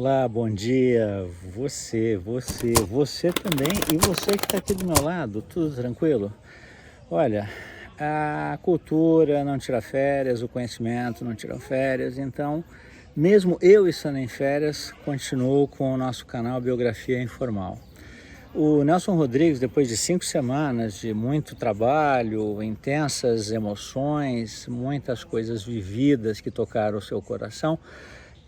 Olá, bom dia. Você também e você que está aqui do meu lado, tudo tranquilo? Olha, a cultura não tira férias, o conhecimento não tira férias, então, mesmo eu estando em férias, continuo com o nosso canal Biografia Informal. O Nelson Rodrigues, depois de 5 semanas de muito trabalho, intensas emoções, muitas coisas vividas que tocaram o seu coração,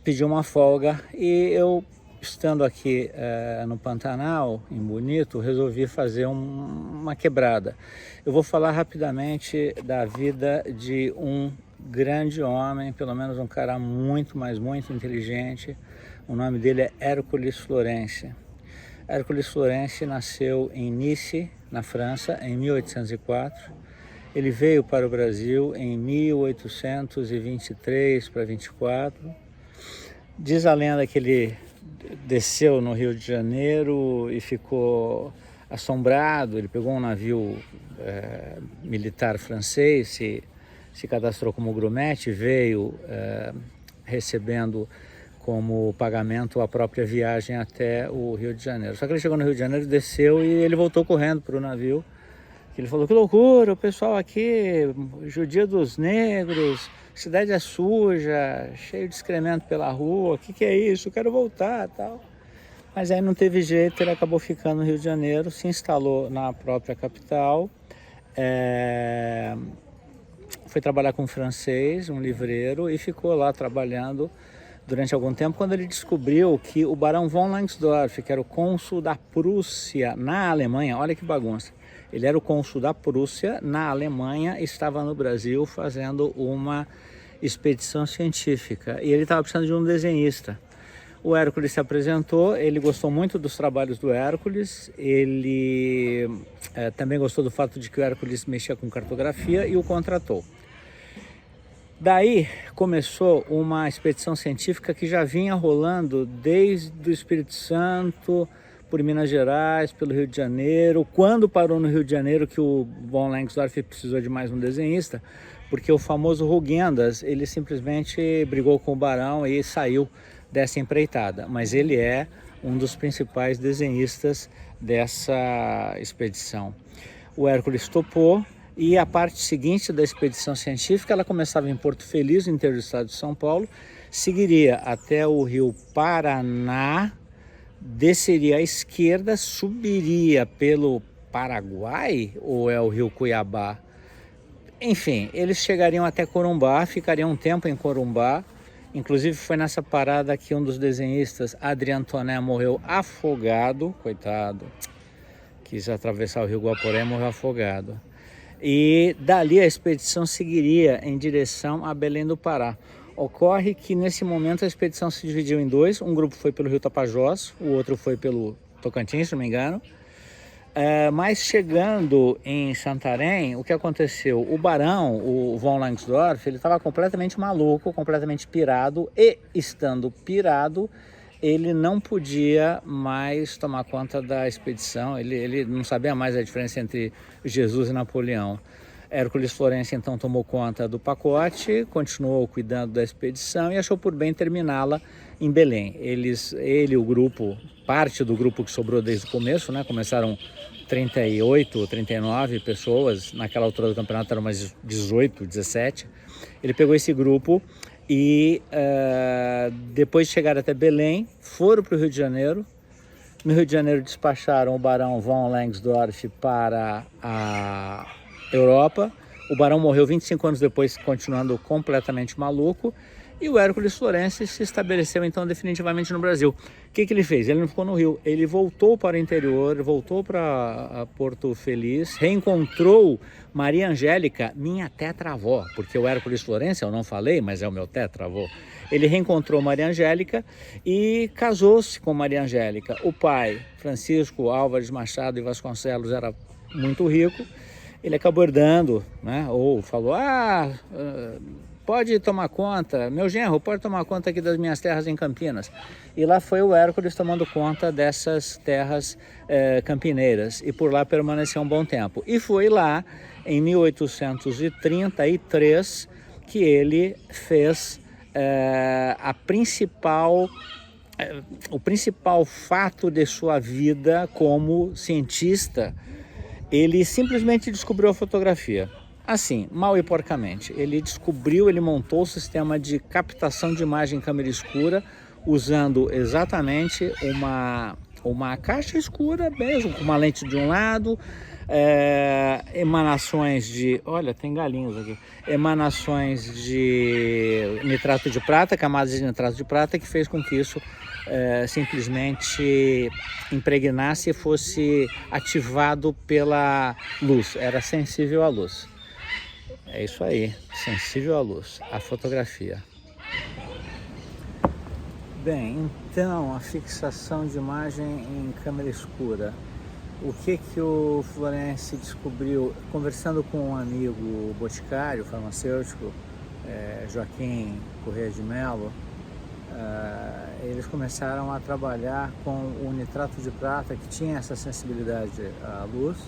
pediu uma folga e eu, estando aqui no Pantanal, em Bonito, resolvi fazer uma quebrada. Eu vou falar rapidamente da vida de um grande homem, pelo menos um cara muito inteligente. O nome dele é Hércules Florence. Hércules Florence nasceu em Nice, na França, em 1804. Ele veio para o Brasil em 1823 para 24. Diz a lenda que ele desceu no Rio de Janeiro e ficou assombrado. Ele pegou um navio militar francês, se cadastrou como grumete, veio recebendo como pagamento a própria viagem até o Rio de Janeiro. Só que ele chegou no Rio de Janeiro, desceu e ele voltou correndo para o navio. Ele falou: que loucura, o pessoal aqui, judia dos negros, a cidade é suja, cheio de excremento pela rua, o que é isso? Eu quero voltar, tal. Mas aí não teve jeito, ele acabou ficando no Rio de Janeiro, se instalou na própria capital, foi trabalhar com um francês, um livreiro, e ficou lá trabalhando durante algum tempo, quando ele descobriu que o Barão von Langsdorff, que era o cônsul da Prússia na Alemanha, olha que bagunça, ele era o cônsul da Prússia na Alemanha, estava no Brasil fazendo uma expedição científica e ele estava precisando de um desenhista. O Hércules se apresentou, ele gostou muito dos trabalhos do Hércules, ele também gostou do fato de que o Hércules mexia com cartografia e o contratou. Daí começou uma expedição científica que já vinha rolando desde o Espírito Santo, por Minas Gerais, pelo Rio de Janeiro. Quando parou no Rio de Janeiro que o von Langsdorff precisou de mais um desenhista, porque o famoso Rugendas, ele simplesmente brigou com o Barão e saiu dessa empreitada. Mas ele é um dos principais desenhistas dessa expedição. O Hércules topou. E a parte seguinte da expedição científica, ela começava em Porto Feliz, no interior do estado de São Paulo, seguiria até o rio Paraná, desceria à esquerda, subiria pelo Paraguai, ou é o rio Cuiabá? Enfim, eles chegariam até Corumbá, ficariam um tempo em Corumbá. Inclusive foi nessa parada que um dos desenhistas, Adrien Toné, morreu afogado, coitado, quis atravessar o rio Guaporé e morreu afogado. E dali a expedição seguiria em direção a Belém do Pará. Ocorre que nesse momento a expedição se dividiu em dois, um grupo foi pelo rio Tapajós, o outro foi pelo Tocantins, se não me engano. Mas chegando em Santarém, o que aconteceu? O Barão, o von Langsdorff, ele estava completamente maluco, completamente pirado, e estando pirado, ele não podia mais tomar conta da expedição, ele não sabia mais a diferença entre Jesus e Napoleão. Hércules Florence então tomou conta do pacote, continuou cuidando da expedição e achou por bem terminá-la em Belém. Ele, o grupo, parte do grupo que sobrou desde o começo, né? Começaram 38, 39 pessoas, naquela altura do campeonato eram mais 18, 17. Ele pegou esse grupo e depois de chegar até Belém, foram para o Rio de Janeiro. No Rio de Janeiro despacharam o Barão von Langsdorff para a Europa. O Barão morreu 25 anos depois, continuando completamente maluco. E o Hércules Florence se estabeleceu então definitivamente no Brasil. O que ele fez? Ele não ficou no Rio, ele voltou para o interior, voltou para Porto Feliz, reencontrou Maria Angélica, minha tetravó, porque o Hércules Florence, eu não falei, mas é o meu tetravô. Ele reencontrou Maria Angélica e casou-se com Maria Angélica. O pai, Francisco Álvares Machado e Vasconcelos, era muito rico. Ele acabou herdando, né? Ou falou: pode tomar conta, meu genro, pode tomar conta aqui das minhas terras em Campinas. E lá foi o Hércules tomando conta dessas terras campineiras e por lá permaneceu um bom tempo. E foi lá, em 1833, que ele fez a principal o principal fato de sua vida como cientista, ele simplesmente descobriu a fotografia. Assim, mal e porcamente. Ele montou o sistema de captação de imagem em câmera escura usando exatamente uma caixa escura mesmo, com uma lente de um lado, emanações de... Olha, tem galinhos aqui. Emanações de nitrato de prata, camadas de nitrato de prata, que fez com que isso simplesmente impregnasse e fosse ativado pela luz. Era sensível à luz. É isso aí, sensível à luz, a fotografia. Bem, então, a fixação de imagem em câmera escura. O que o Florence descobriu, conversando com um amigo boticário, farmacêutico, Joaquim Corrêa de Mello, eles começaram a trabalhar com o nitrato de prata, que tinha essa sensibilidade à luz.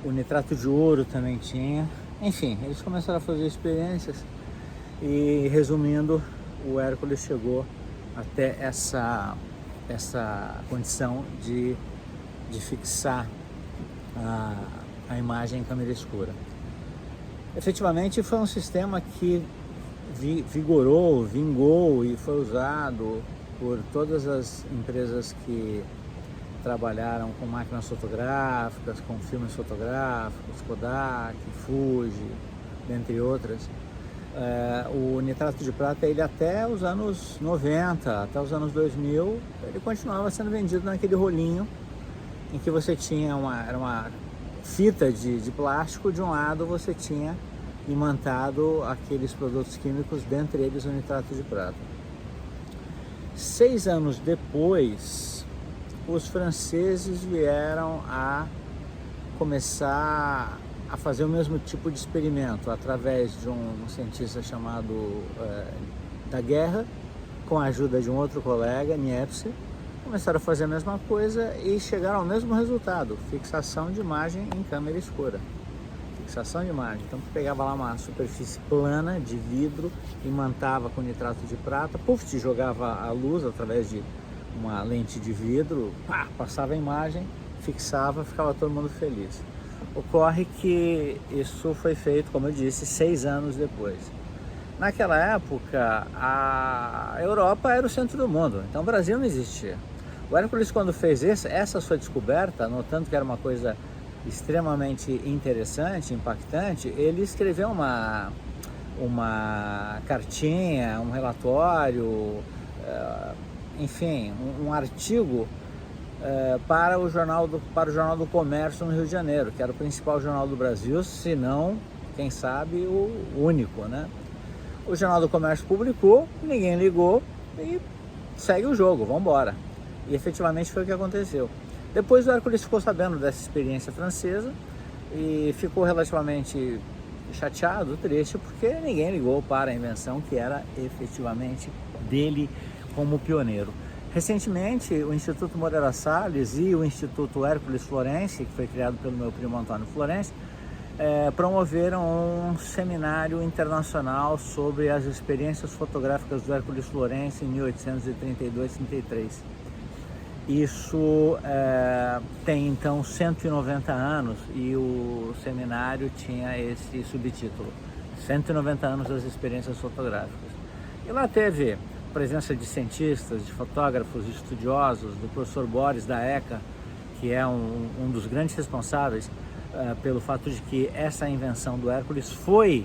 O nitrato de ouro também tinha. Enfim, eles começaram a fazer experiências e, resumindo, o Hércules chegou até essa condição de fixar a imagem em câmera escura. Efetivamente foi um sistema que vingou e foi usado por todas as empresas que trabalharam com máquinas fotográficas, com filmes fotográficos, Kodak, Fuji, dentre outras. O nitrato de prata, ele até os anos 90, até os anos 2000, ele continuava sendo vendido naquele rolinho em que você tinha era uma fita de plástico, de um lado você tinha imantado aqueles produtos químicos, dentre eles o nitrato de prata. 6 anos depois, os franceses vieram a começar a fazer o mesmo tipo de experimento através de um cientista chamado Daguerre, com a ajuda de um outro colega, Niepce. Começaram a fazer a mesma coisa e chegaram ao mesmo resultado: fixação de imagem em câmera escura. Fixação de imagem. Então, tu pegava lá uma superfície plana de vidro, imantava com nitrato de prata, te jogava a luz através de uma lente de vidro, passava a imagem, fixava, ficava todo mundo feliz. Ocorre que isso foi feito, como eu disse, 6 anos depois. Naquela época, a Europa era o centro do mundo, então o Brasil não existia. O Hércules, quando fez essa sua descoberta, notando que era uma coisa extremamente interessante, impactante, ele escreveu uma cartinha, um relatório, enfim, um artigo para o Jornal do Comércio no Rio de Janeiro, que era o principal jornal do Brasil, se não, quem sabe, o único, né? O Jornal do Comércio publicou, ninguém ligou e segue o jogo, vamos embora. E efetivamente foi o que aconteceu. Depois o Hércules ficou sabendo dessa experiência francesa e ficou relativamente chateado, triste, porque ninguém ligou para a invenção que era efetivamente dele como pioneiro. Recentemente, o Instituto Moreira Salles e o Instituto Hércules Florence, que foi criado pelo meu primo Antônio Florence, promoveram um seminário internacional sobre as experiências fotográficas do Hércules Florence em 1832-33. Isso tem então 190 anos e o seminário tinha esse subtítulo: 190 anos das experiências fotográficas. E lá teve presença de cientistas, de fotógrafos, de estudiosos, do professor Boris da ECA, que é um dos grandes responsáveis pelo fato de que essa invenção do Hércules foi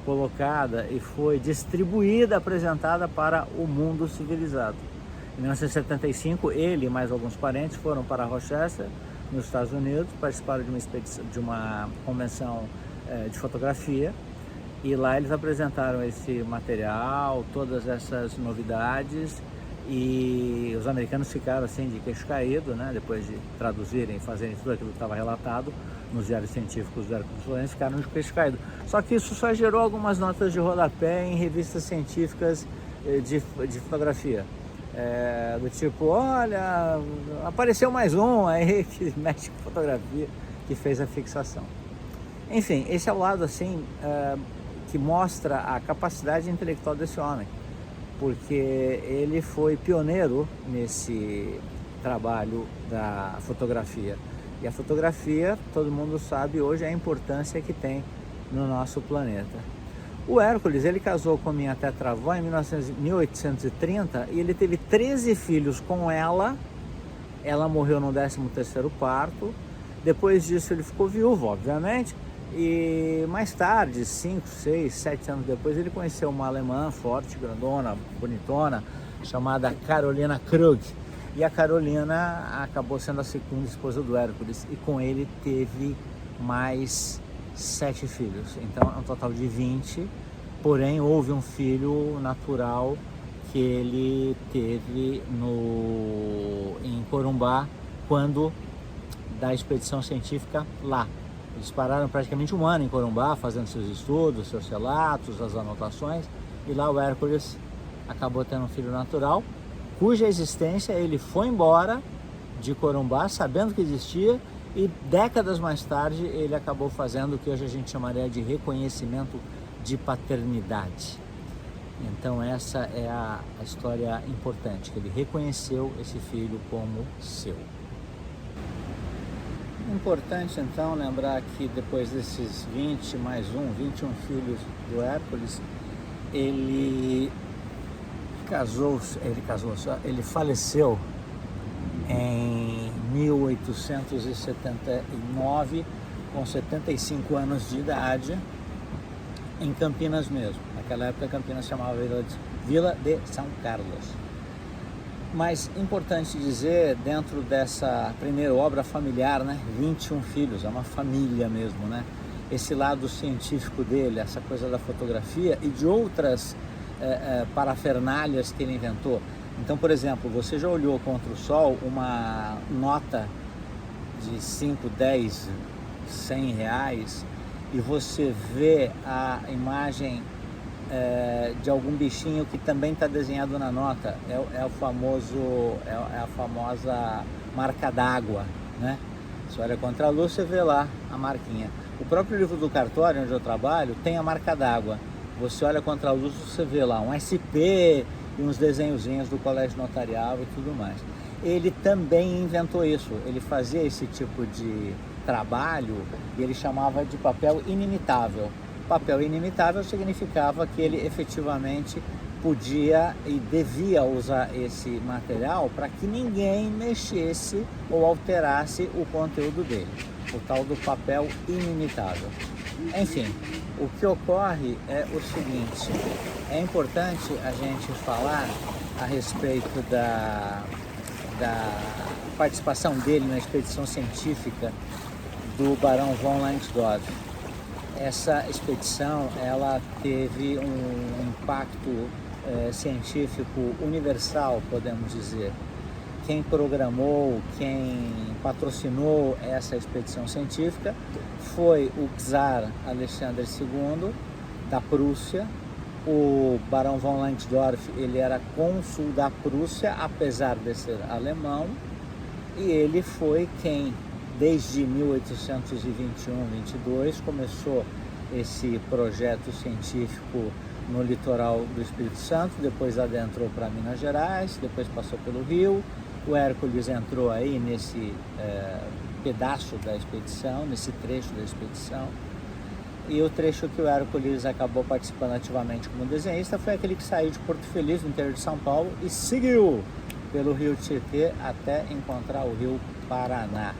colocada e foi distribuída, apresentada para o mundo civilizado. Em 1975, ele e mais alguns parentes foram para Rochester, nos Estados Unidos, participaram de uma convenção de fotografia, e lá eles apresentaram esse material, todas essas novidades, e os americanos ficaram assim de queixo caído, né? Depois de traduzirem e fazerem tudo aquilo que estava relatado nos diários científicos do Hércules Florence, ficaram de queixo caído. Só que isso só gerou algumas notas de rodapé em revistas científicas de fotografia. Do tipo, olha, apareceu mais um aí que mexe com fotografia, que fez a fixação. Enfim, esse é o lado assim que mostra a capacidade intelectual desse homem. porque ele foi pioneiro nesse trabalho da fotografia. E a fotografia, todo mundo sabe hoje a importância que tem no nosso planeta. O Hércules, ele casou com minha tetravó em 1830 e ele teve 13 filhos com ela. Ela morreu no 13º parto. Depois disso ele ficou viúvo, obviamente. E mais tarde, 5, 6, 7 anos depois, ele conheceu uma alemã forte, grandona, bonitona, chamada Carolina Krug. E a Carolina acabou sendo a segunda esposa do Hércules e com ele teve mais 7 filhos. Então é um total de 20, porém houve um filho natural que ele teve em Corumbá, quando da expedição científica lá. Eles pararam praticamente um ano em Corumbá, fazendo seus estudos, seus relatos, as anotações, e lá o Hércules acabou tendo um filho natural, cuja existência ele foi embora de Corumbá, sabendo que existia, e décadas mais tarde ele acabou fazendo o que hoje a gente chamaria de reconhecimento de paternidade. Então essa é a história importante, que ele reconheceu esse filho como seu. Importante então lembrar que depois desses 21 filhos do Hércules, ele faleceu em 1879 com 75 anos de idade em Campinas mesmo. Naquela época Campinas chamava Vila de São Carlos. Mas importante dizer, dentro dessa primeira obra familiar, né, 21 filhos, é uma família mesmo, né? Esse lado científico dele, essa coisa da fotografia e de outras parafernálias que ele inventou. Então, por exemplo, você já olhou contra o sol uma nota de 5, 10, 100 reais e você vê a imagem de algum bichinho que também está desenhado na nota, é a famosa marca d'água, né? Você olha contra a luz, você vê lá a marquinha. O próprio livro do cartório, onde eu trabalho, tem a marca d'água. Você olha contra a luz, você vê lá um SP e uns desenhozinhos do colégio notarial e tudo mais. Ele também inventou isso, ele fazia esse tipo de trabalho e ele chamava de papel inimitável. Papel inimitável significava que ele efetivamente podia e devia usar esse material para que ninguém mexesse ou alterasse o conteúdo dele, o tal do papel inimitável. Enfim, o que ocorre é o seguinte: é importante a gente falar a respeito da participação dele na expedição científica do Barão von Langsdorff. Essa expedição ela teve um impacto científico universal, podemos dizer. Quem programou, quem patrocinou essa expedição científica foi o czar Alexandre II da Prússia. O Barão von Langsdorff, ele era cônsul da Prússia, apesar de ser alemão, e ele foi quem, desde 1821-22, começou esse projeto científico no litoral do Espírito Santo, depois adentrou para Minas Gerais, depois passou pelo Rio. O Hércules entrou aí nesse pedaço da expedição, nesse trecho da expedição. E o trecho que o Hércules acabou participando ativamente como desenhista foi aquele que saiu de Porto Feliz, no interior de São Paulo, e seguiu pelo Rio Tietê até encontrar o Rio Paraná.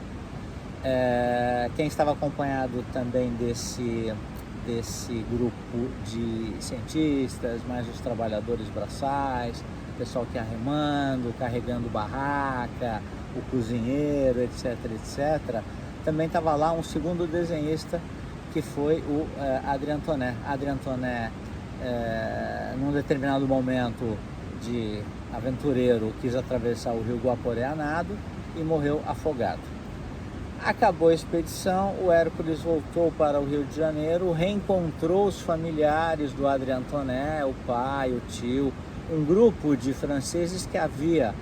Quem estava acompanhado também desse grupo de cientistas, mais os trabalhadores braçais, o pessoal que ia remando, carregando barraca, o cozinheiro, etc, etc. Também estava lá um segundo desenhista, que foi o Adrien Tonnet. Adrien Tonnet, num determinado momento de aventureiro, quis atravessar o rio Guaporé a nado e morreu afogado. Acabou a expedição, o Hércules voltou para o Rio de Janeiro, reencontrou os familiares do Adrien Tonnet, o pai, o tio, um grupo de franceses que havia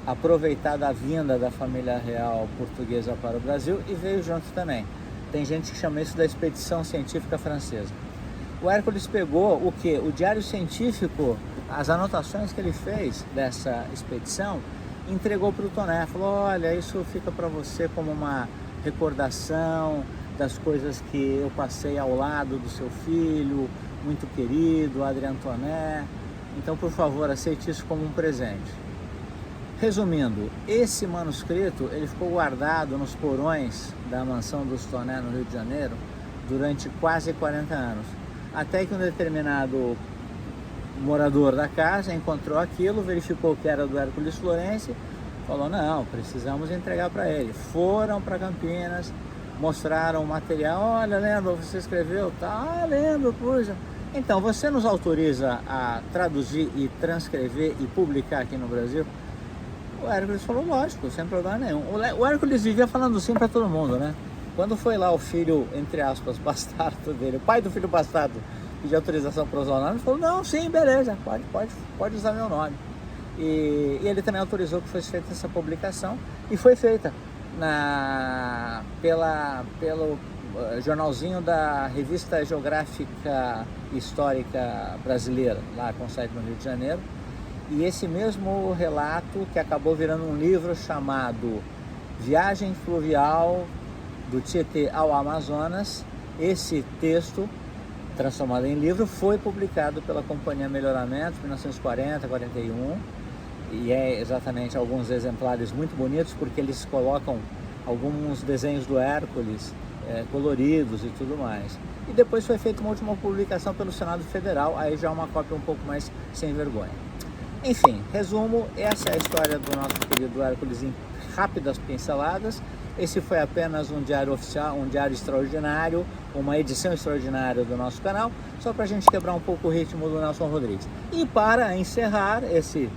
aproveitado a vinda da família real portuguesa para o Brasil e veio junto também. Tem gente que chama isso da expedição científica francesa. O Hércules pegou o que? O diário científico as anotações que ele fez dessa expedição, entregou para o Toné, falou: olha, isso fica para você como uma recordação das coisas que eu passei ao lado do seu filho, muito querido, Adrien Toné, então por favor aceite isso como um presente. Resumindo, esse manuscrito ele ficou guardado nos porões da mansão dos Toné no Rio de Janeiro durante quase 40 anos, até que um determinado morador da casa encontrou aquilo, verificou que era do Hércules Florence, falou: não, precisamos entregar para ele. Foram para Campinas, mostraram o material: olha, lembra, você escreveu? Tá, lembro, puxa. Então, você nos autoriza a traduzir e transcrever e publicar aqui no Brasil? O Hércules falou: lógico, sem problema nenhum. O Hércules vivia falando sim para todo mundo, né? Quando foi lá o filho, entre aspas, bastardo dele, o pai do filho bastardo, pedir autorização para usar o nome, ele falou: não, sim, beleza, pode usar meu nome. E ele também autorizou que fosse feita essa publicação, e foi feita pelo jornalzinho da Revista Geográfica Histórica Brasileira, lá com sede no Rio de Janeiro. E esse mesmo relato, que acabou virando um livro chamado Viagem Fluvial do Tietê ao Amazonas, esse texto, transformado em livro, foi publicado pela Companhia Melhoramento, 1940, 41, e é exatamente alguns exemplares muito bonitos, porque eles colocam alguns desenhos do Hércules, coloridos e tudo mais. E depois foi feita uma última publicação pelo Senado Federal, aí já uma cópia um pouco mais sem vergonha. Enfim, resumo, essa é a história do nosso querido Hércules em rápidas pinceladas. Esse foi apenas um diário oficial, um diário extraordinário, uma edição extraordinária do nosso canal, só para a gente quebrar um pouco o ritmo do Nelson Rodrigues. E para encerrar esse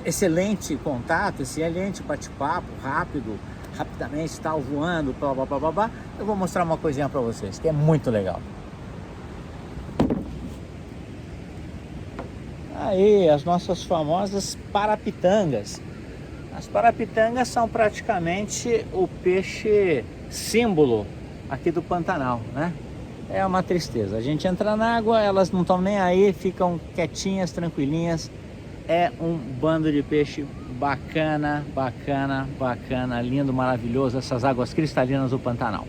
excelente contato, esse excelente bate-papo rapidamente, tal, voando, blá, blá, blá, blá, blá, eu vou mostrar uma coisinha para vocês, que é muito legal. Aí, as nossas famosas parapitangas. As parapitangas são praticamente o peixe símbolo aqui do Pantanal, né? É uma tristeza. A gente entra na água, elas não estão nem aí, ficam quietinhas, tranquilinhas. É um bando de peixe bacana, lindo, maravilhoso, essas águas cristalinas do Pantanal.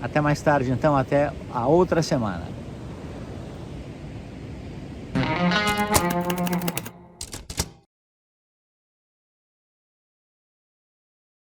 Até mais tarde, então, até a outra semana.